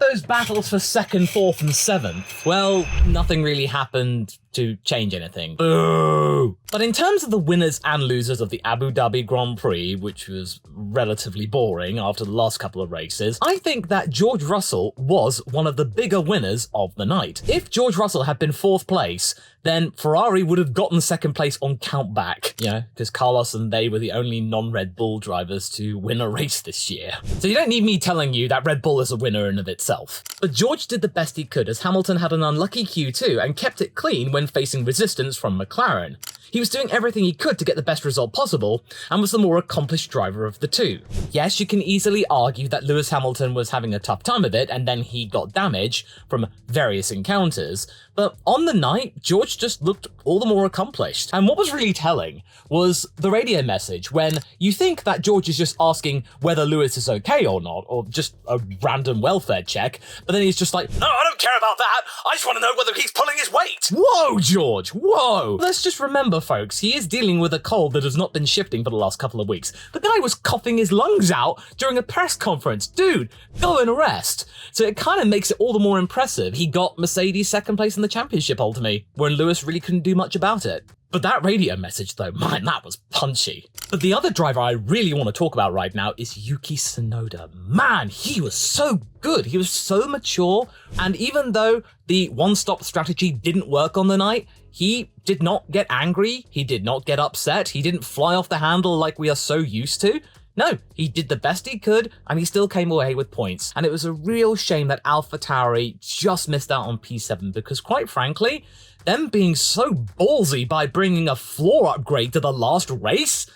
those battles for 2nd, 4th, and 7th, well, nothing really happened to change anything. Boo! But in terms of the winners and losers of the Abu Dhabi Grand Prix, which was relatively boring after the last couple of races, I think that George Russell was one of the bigger winners of the night. If George Russell had been 4th place, then Ferrari would have gotten 2nd place on countback, because Carlos and they were the only non-Red Bull drivers to win a race this year. So you don't need me telling you that Red Bull is a winner in of itself. But George did the best he could, as Hamilton had an unlucky Q2 and kept it clean when facing resistance from McLaren. He was doing everything he could to get the best result possible, and was the more accomplished driver of the two. Yes, you can easily argue that Lewis Hamilton was having a tough time of it, and then he got damage from various encounters, but on the night, George just looked all the more accomplished. And what was really telling was the radio message, when you think that George is just asking whether Lewis is okay or not, or just a random welfare check, but then he's just like, no, I don't care about that, I just want to know whether he's pulling his weight. Whoa, George, whoa. Let's just remember, folks, he is dealing with a cold that has not been shifting for the last couple of weeks. The guy was coughing his lungs out during a press conference. Dude, go and rest. So it kind of makes it all the more impressive. He got Mercedes 2nd place in the championship ultimately, when Lewis really couldn't do much about it. But that radio message though, man, that was punchy. But the other driver I really want to talk about right now is Yuki Tsunoda. Man, he was so good. He was so mature. And even though the one-stop strategy didn't work on the night, he did not get angry. He did not get upset. He didn't fly off the handle like we are so used to. No, he did the best he could, and he still came away with points. And it was a real shame that AlphaTauri just missed out on P7, because quite frankly, them being so ballsy by bringing a floor upgrade to the last race,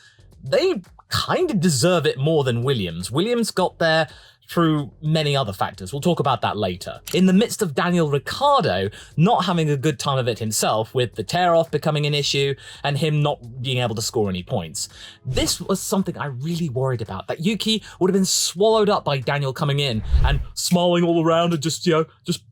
they kind of deserve it more than Williams. Williams got there through many other factors. We'll talk about that later. In the midst of Daniel Ricciardo not having a good time of it himself, with the tear-off becoming an issue and him not being able to score any points. This was something I really worried about, that Yuki would have been swallowed up by Daniel coming in and smiling all around and just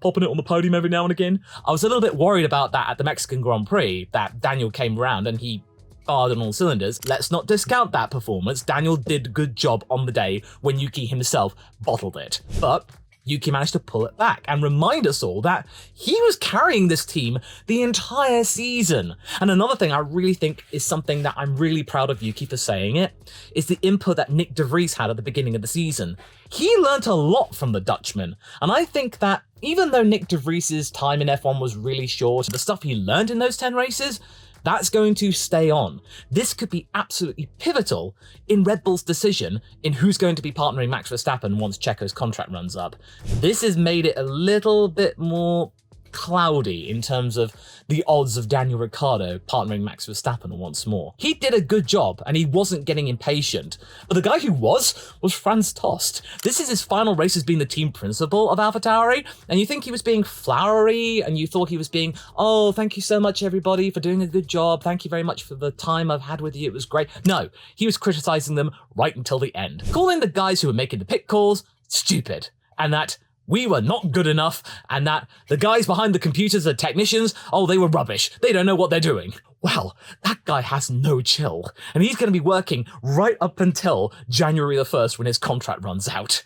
popping it on the podium every now and again. I was a little bit worried about that at the Mexican Grand Prix, that Daniel came around and he fired on all cylinders. Let's not discount that performance. Daniel did a good job on the day when Yuki himself bottled it. But Yuki managed to pull it back and remind us all that he was carrying this team the entire season. And another thing I really think is something that I'm really proud of Yuki for saying it, is the input that Nick de Vries had at the beginning of the season. He learnt a lot from the Dutchman, and I think that even though Nick de Vries' time in F1 was really short, the stuff he learned in those 10 races, that's going to stay on. This could be absolutely pivotal in Red Bull's decision in who's going to be partnering Max Verstappen once Checo's contract runs up. This has made it a little bit more cloudy in terms of the odds of Daniel Ricciardo partnering Max Verstappen once more. He did a good job and he wasn't getting impatient, but the guy who was Franz Tost. This is his final race as being the team principal of AlphaTauri, and you think he was being flowery and you thought he was being, oh, thank you so much everybody for doing a good job, thank you very much for the time I've had with you, it was great. No, he was criticizing them right until the end, calling the guys who were making the pit calls stupid, and that we were not good enough, and that the guys behind the computers, the technicians, oh, they were rubbish. They don't know what they're doing. Well, that guy has no chill, and he's going to be working right up until January the 1st when his contract runs out.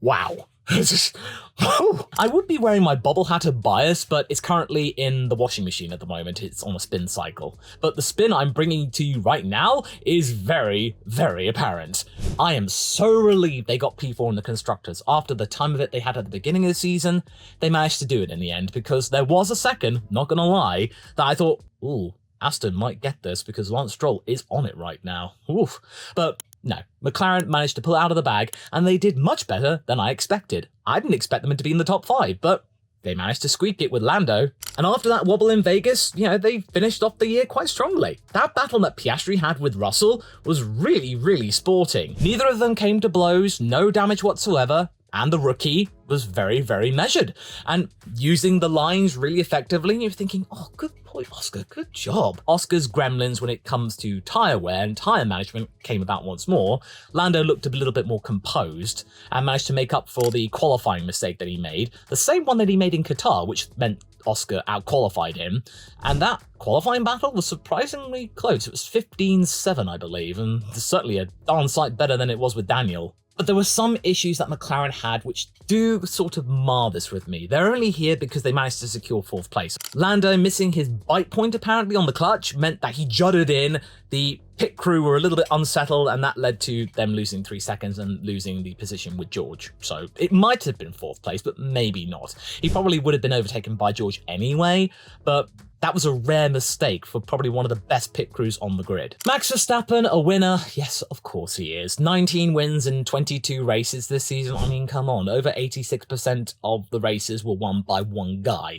Wow. I would be wearing my bobble hat of bias, but it's currently in the washing machine at the moment. It's on a spin cycle. But the spin I'm bringing to you right now is very, very apparent. I am so relieved they got P4 in the Constructors. After the time of it they had at the beginning of the season, they managed to do it in the end, because there was a second, not gonna lie, that I thought, ooh, Aston might get this because Lance Stroll is on it right now. Oof. But no, McLaren managed to pull it out of the bag, and they did much better than I expected. I didn't expect them to be in the top 5, but they managed to squeak it with Lando. And after that wobble in Vegas, they finished off the year quite strongly. That battle that Piastri had with Russell was really, really sporting. Neither of them came to blows, no damage whatsoever, and the rookie was very, very measured and using the lines really effectively. And you're thinking, oh, good point, Oscar, good job. Oscar's gremlins when it comes to tyre wear and tyre management came about once more. Lando looked a little bit more composed and managed to make up for the qualifying mistake that he made, the same one that he made in Qatar, which meant Oscar out-qualified him, and that qualifying battle was surprisingly close. It was 15-7, I believe, and certainly a darn sight better than it was with Daniel. But there were some issues that McLaren had which do sort of mar this with me. They're only here because they managed to secure 4th place. Lando missing his bite point apparently on the clutch meant that he jutted in. The pit crew were a little bit unsettled, and that led to them losing 3 seconds and losing the position with George. So it might have been 4th place, but maybe not. He probably would have been overtaken by George anyway, but that was a rare mistake for probably one of the best pit crews on the grid. Max Verstappen, a winner? Yes, of course he is. 19 wins in 22 races this season. I mean, come on, over 86% of the races were won by one guy.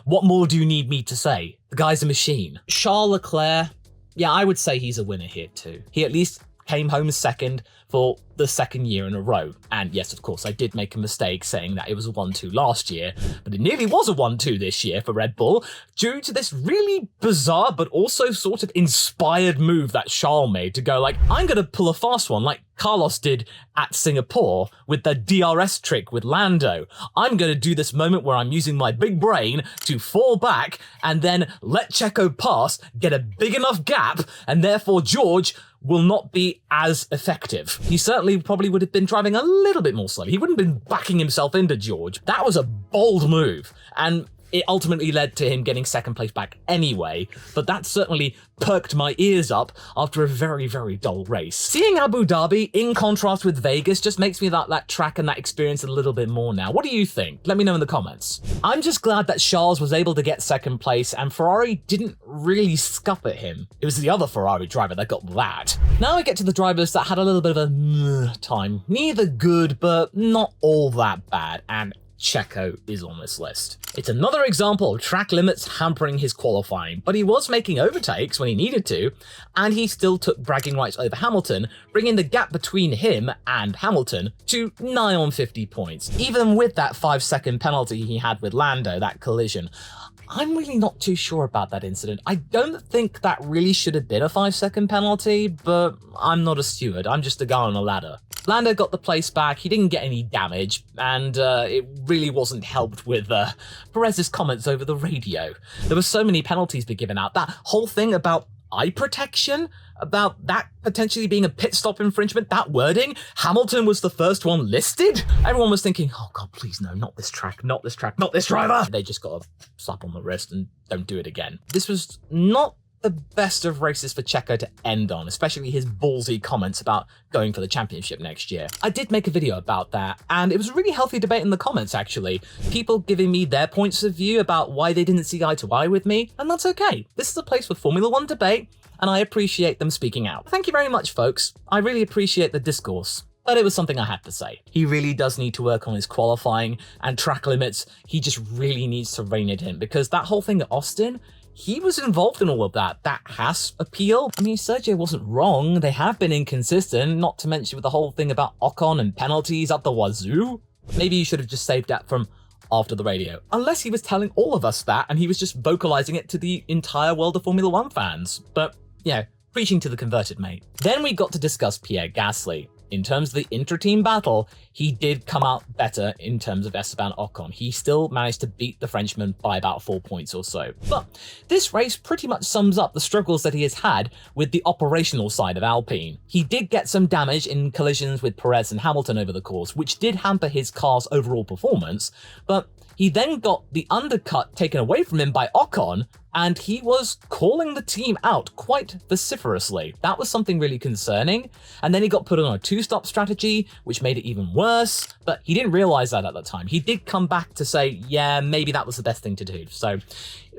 What more do you need me to say? The guy's a machine. Charles Leclerc, yeah, I would say he's a winner here too. He at least came home second for the 2nd year in a row. And yes, of course, I did make a mistake saying that it was a 1-2 last year, but it nearly was a 1-2 this year for Red Bull due to this really bizarre but also sort of inspired move that Charles made to go like, I'm going to pull a fast one like Carlos did at Singapore with the DRS trick with Lando. I'm going to do this moment where I'm using my big brain to fall back and then let Checo pass, get a big enough gap, and therefore George will not be as effective. He certainly probably would have been driving a little bit more slowly. He wouldn't have been backing himself into George. That was a bold move, and it ultimately led to him getting 2nd place back anyway, but that certainly perked my ears up after a very, very dull race. Seeing Abu Dhabi in contrast with Vegas just makes me like that track and that experience a little bit more now. What do you think? Let me know in the comments. I'm just glad that Charles was able to get 2nd place and Ferrari didn't really scuff at him. It was the other Ferrari driver that got that. Now we get to the drivers that had a little bit of a time. Neither good, but not all that bad, and Checo is on this list. It's another example of track limits hampering his qualifying, but he was making overtakes when he needed to, and he still took bragging rights over Hamilton, bringing the gap between him and Hamilton to nigh on 50 points. Even with that 5-second penalty he had with Lando, that collision, I'm really not too sure about that incident. I don't think that really should have been a 5-second penalty, but I'm not a steward, I'm just a guy on a ladder. Lando got the place back, he didn't get any damage, and it really wasn't helped with Perez's comments over the radio. There were so many penalties being given out. That whole thing about eye protection, about that potentially being a pit stop infringement, that wording, Hamilton was the first one listed. Everyone was thinking, oh God, please no, not this track, not this track, not this driver. They just got a slap on the wrist and don't do it again. This was not the best of races for Checo to end on, especially his ballsy comments about going for the championship next year. I did make a video about that, and it was a really healthy debate in the comments, actually. People giving me their points of view about why they didn't see eye to eye with me, and that's okay. This is a place for Formula One debate, and I appreciate them speaking out. Thank you very much, folks. I really appreciate the discourse. But it was something I had to say. He really does need to work on his qualifying and track limits. He just really needs to rein it in, because that whole thing at Austin, he was involved in all of that. That has appeal. I mean, Sergio wasn't wrong. They have been inconsistent, not to mention with the whole thing about Ocon and penalties up the wazoo. Maybe you should have just saved that from after the radio. Unless he was telling all of us that and he was just vocalizing it to the entire world of Formula One fans. But, yeah, preaching to the converted, mate. Then we got to discuss Pierre Gasly. In terms of the intra-team battle, he did come out better in terms of Esteban Ocon. He still managed to beat the Frenchman by about 4 points or so. But this race pretty much sums up the struggles that he has had with the operational side of Alpine. He did get some damage in collisions with Perez and Hamilton over the course, which did hamper his car's overall performance, but he then got the undercut taken away from him by Ocon, and he was calling the team out quite vociferously. That was something really concerning. And then he got put on a two-stop strategy, which made it even worse, but he didn't realize that at the time. He did come back to say, yeah, maybe that was the best thing to do. So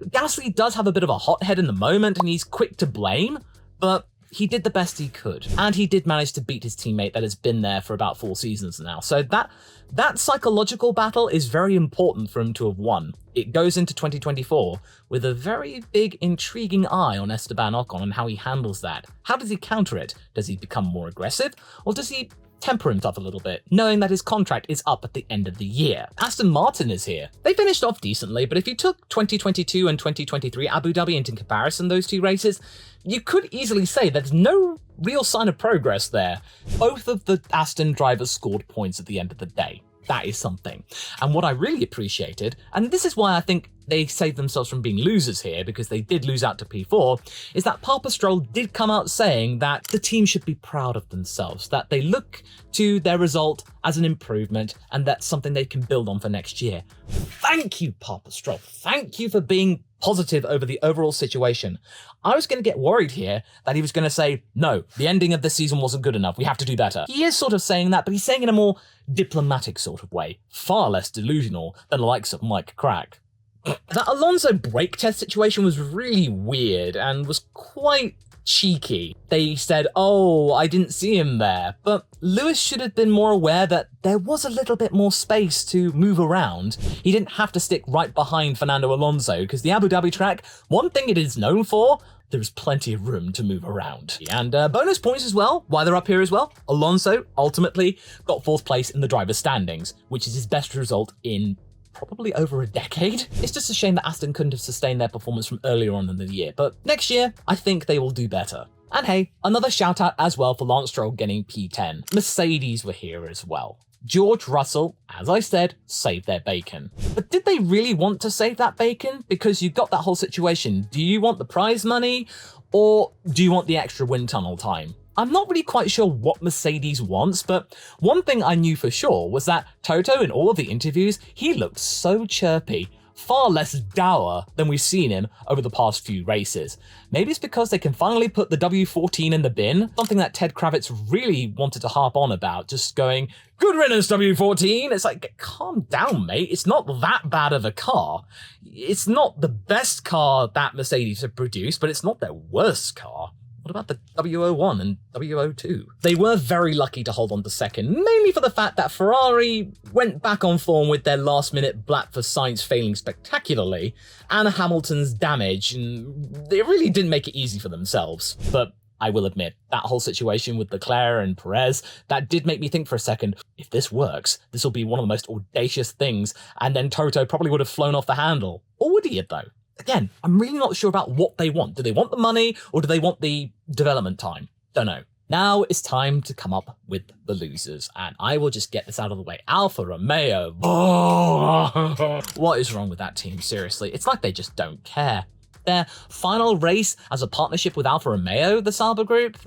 Gasly does have a bit of a hothead in the moment, and he's quick to blame, but he did the best he could. And he did manage to beat his teammate that has been there for about 4 seasons now. So that psychological battle is very important for him to have won. It goes into 2024 with a very big, intriguing eye on Esteban Ocon and how he handles that. How does he counter it? Does he become more aggressive? Or does he temper himself a little bit, knowing that his contract is up at the end of the year? Aston Martin is here. They finished off decently, but if you took 2022 and 2023 Abu Dhabi into comparison, those two races, you could easily say there's no real sign of progress there. Both of the Aston drivers scored points at the end of the day. That is something. And what I really appreciated, and this is why I think they saved themselves from being losers here, because they did lose out to P4, is that Papa Stroll did come out saying that the team should be proud of themselves, that they look to their result as an improvement, and that's something they can build on for next year. Thank you, Papa Stroll. Thank you for being positive over the overall situation. I was going to get worried here that he was going to say, no, the ending of the season wasn't good enough, we have to do better. He is sort of saying that, but he's saying it in a more diplomatic sort of way, far less delusional than the likes of Mike Crack. That Alonso brake test situation was really weird and was quite cheeky. They said, oh, I didn't see him there, but Lewis should have been more aware that there was a little bit more space to move around. He didn't have to stick right behind Fernando Alonso, because the Abu Dhabi track, one thing it is known for, there's plenty of room to move around. And bonus points as well, while they're up here as well. Alonso ultimately got 4th place in the driver's standings, which is his best result in probably over a decade. It's just a shame that Aston couldn't have sustained their performance from earlier on in the year, but next year, I think they will do better. And hey, another shout out as well for Lance Stroll getting P10. Mercedes were here as well. George Russell, as I said, saved their bacon. But did they really want to save that bacon? Because you got that whole situation. Do you want the prize money, or do you want the extra wind tunnel time? I'm not really quite sure what Mercedes wants, but one thing I knew for sure was that Toto, in all of the interviews, he looked so chirpy, far less dour than we've seen him over the past few races. Maybe it's because they can finally put the W14 in the bin, something that Ted Kravitz really wanted to harp on about, just going, good riddance W14. It's like, calm down, mate. It's not that bad of a car. It's not the best car that Mercedes have produced, but it's not their worst car. What about the W01 and W02? They were very lucky to hold on to second, mainly for the fact that Ferrari went back on form with their last-minute blap for Sainz failing spectacularly, and Hamilton's damage, and they really didn't make it easy for themselves. But I will admit, that whole situation with Leclerc and Perez, that did make me think for a second, if this works, this will be one of the most audacious things, and then Toto probably would have flown off the handle. Or would he have, though? Again, I'm really not sure about what they want. Do they want the money, or do they want the development time? Don't know. Now it's time to come up with the losers, and I will just get this out of the way. Alfa Romeo. Oh, what is wrong with that team? Seriously, it's like they just don't care. Their final race as a partnership with Alfa Romeo, the Sauber group,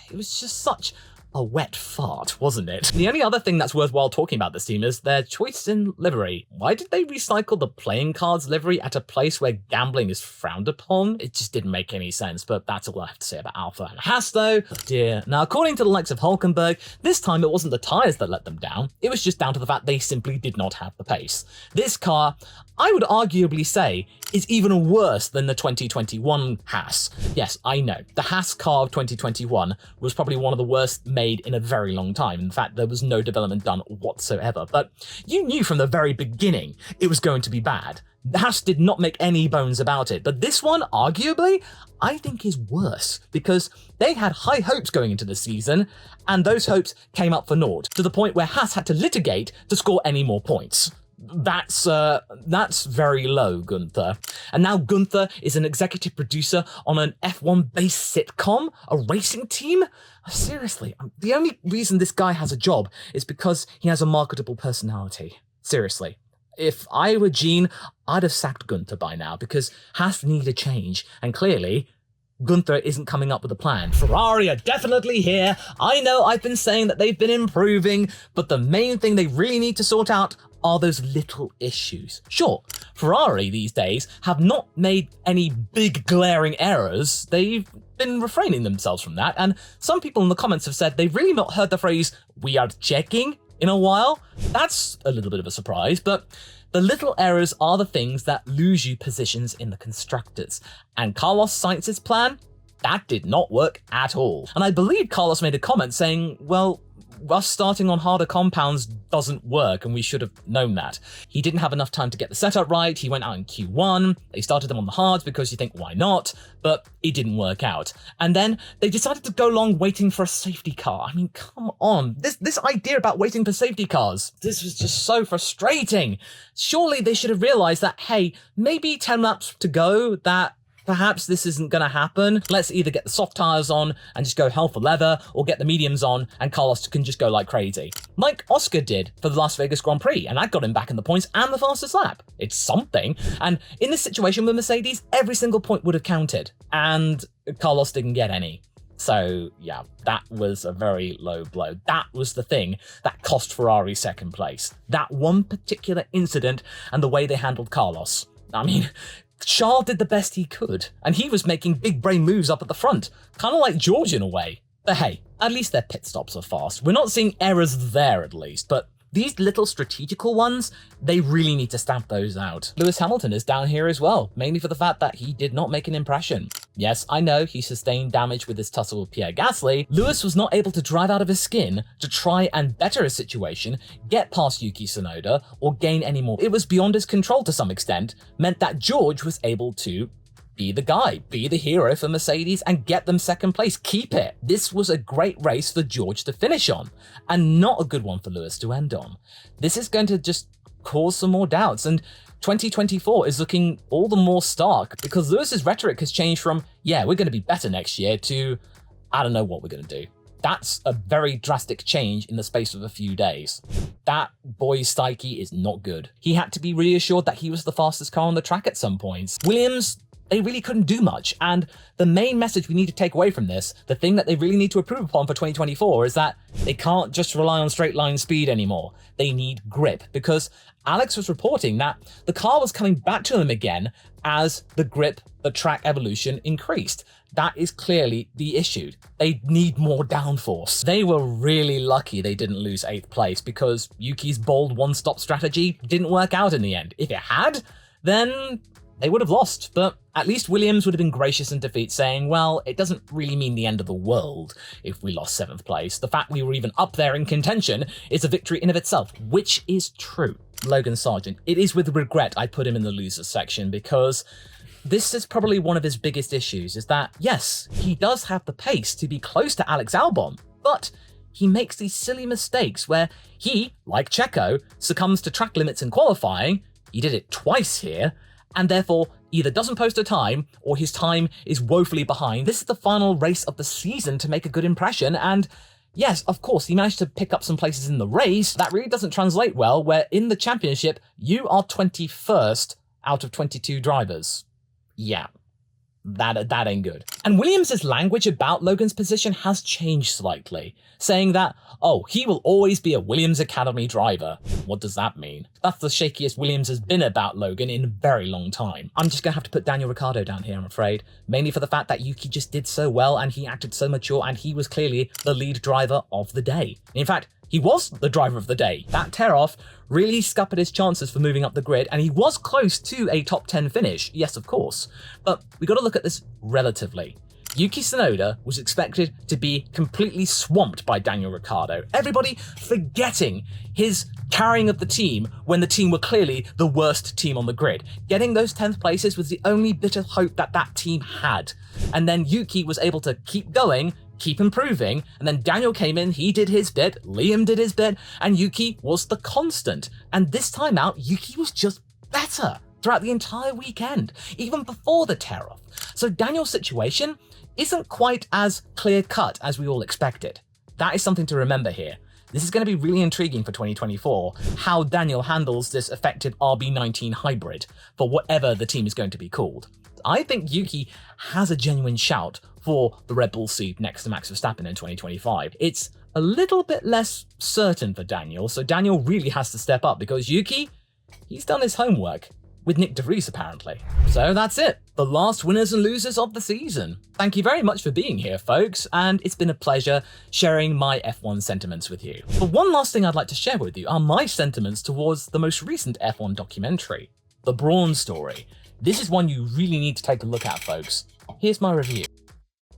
it was just such a wet fart, wasn't it? The only other thing that's worthwhile talking about this team is their choice in livery. Why did they recycle the playing cards livery at a place where gambling is frowned upon? It just didn't make any sense, but that's all I have to say about Alpha and Haas though. Oh dear. Now, according to the likes of Hulkenberg, this time it wasn't the tyres that let them down. It was just down to the fact they simply did not have the pace. This car, I would arguably say, is even worse than the 2021 Haas. Yes, I know. The Haas car of 2021 was probably one of the worst made in a very long time. In fact, there was no development done whatsoever. But you knew from the very beginning it was going to be bad. The Haas did not make any bones about it. But this one, arguably, I think is worse because they had high hopes going into the season, and those hopes came up for naught, to the point where Haas had to litigate to score any more points. That's very low, Gunther. And now Gunther is an executive producer on an F1-based sitcom, a racing team? Seriously, the only reason this guy has a job is because he has a marketable personality. Seriously. If I were Gene, I'd have sacked Gunther by now because Haas need a change, and clearly Gunther isn't coming up with a plan. Ferrari are definitely here. I know I've been saying that they've been improving, but the main thing they really need to sort out are those little issues. Sure, Ferrari these days have not made any big glaring errors. They've been refraining themselves from that, and some people in the comments have said they've really not heard the phrase, "we are checking," in a while. That's a little bit of a surprise, but the little errors are the things that lose you positions in the constructors. And Carlos Sainz's plan, that did not work at all. And I believe Carlos made a comment saying, well, us starting on harder compounds doesn't work, and we should have known that. He didn't have enough time to get the setup right. He went out in Q1. They started them on the hards because you think, why not? But it didn't work out. And then they decided to go along waiting for a safety car. I mean, come on. This idea about waiting for safety cars, this was just so frustrating. Surely they should have realized that, hey, maybe 10 laps to go, that perhaps this isn't going to happen. Let's either get the soft tires on and just go hell for leather, or get the mediums on and Carlos can just go like crazy. Like Oscar did for the Las Vegas Grand Prix, and that got him back in the points and the fastest lap. It's something. And in this situation with Mercedes, every single point would have counted, and Carlos didn't get any. So yeah, that was a very low blow. That was the thing that cost Ferrari second place. That one particular incident and the way they handled Carlos. I mean, Charles did the best he could, and he was making big brain moves up at the front, kind of like George in a way. But hey, at least their pit stops are fast. We're not seeing errors there at least, but these little strategical ones, they really need to stamp those out. Lewis Hamilton is down here as well, mainly for the fact that he did not make an impression. Yes, I know he sustained damage with his tussle with Pierre Gasly. Lewis was not able to drive out of his skin to try and better his situation, get past Yuki Tsunoda, or gain any more. It was beyond his control to some extent, meant that George was able to be the guy, be the hero for Mercedes and get them second place, keep it. This was a great race for George to finish on, and not a good one for Lewis to end on. This is going to just cause some more doubts, and 2024 is looking all the more stark because Lewis's rhetoric has changed from, yeah, we're going to be better next year, to, I don't know what we're going to do. That's a very drastic change in the space of a few days. That boy's psyche is not good. He had to be reassured that he was the fastest car on the track at some points. Williams, they really couldn't do much, and the main message we need to take away from this, the thing that they really need to improve upon for 2024, is that they can't just rely on straight line speed anymore. They need grip, because Alex was reporting that the car was coming back to them again as the grip, the track evolution increased. That is clearly the issue. They need more downforce. They were really lucky they didn't lose 8th place, because Yuki's bold one-stop strategy didn't work out in the end. If it had, then they would have lost, but at least Williams would have been gracious in defeat, saying, well, it doesn't really mean the end of the world if we lost 7th place. The fact we were even up there in contention is a victory in of itself, which is true. Logan Sargent, it is with regret I put him in the losers section, because this is probably one of his biggest issues, is that, yes, he does have the pace to be close to Alex Albon, but he makes these silly mistakes where he, like Checo, succumbs to track limits in qualifying. He did it twice here, and therefore either doesn't post a time or his time is woefully behind. This is the final race of the season to make a good impression, and yes, of course, he managed to pick up some places in the race. That really doesn't translate well, where in the championship, you are 21st out of 22 drivers. Yeah, that ain't good. And Williams' language about Logan's position has changed slightly, saying that, oh, he will always be a Williams Academy driver. What does that mean? That's the shakiest Williams has been about Logan in a very long time. I'm just gonna have to put Daniel Ricciardo down here, I'm afraid, mainly for the fact that Yuki just did so well and he acted so mature and he was clearly the lead driver of the day. In fact, he was the driver of the day. That tear-off really scuppered his chances for moving up the grid, and he was close to a top 10 finish, yes of course, but we got to look at this relatively. Yuki Tsunoda was expected to be completely swamped by Daniel Ricciardo, everybody forgetting his carrying of the team when the team were clearly the worst team on the grid. Getting those 10th places was the only bit of hope that that team had, and then Yuki was able to keep going, keep improving, and then Daniel came in, he did his bit, Liam did his bit, and Yuki was the constant. And this time out, Yuki was just better throughout the entire weekend, even before the tear-off. So Daniel's situation isn't quite as clear-cut as we all expected. That is something to remember here. This is going to be really intriguing for 2024, how Daniel handles this effective RB19 hybrid for whatever the team is going to be called. I think Yuki has a genuine shout for the Red Bull seat next to Max Verstappen in 2025. It's a little bit less certain for Daniel, so Daniel really has to step up because Yuki, he's done his homework with Nick De Vries apparently. So that's it, the last winners and losers of the season. Thank you very much for being here, folks, and it's been a pleasure sharing my F1 sentiments with you. But one last thing I'd like to share with you are my sentiments towards the most recent F1 documentary, The Brawn Story. This is one you really need to take a look at, folks. Here's my review.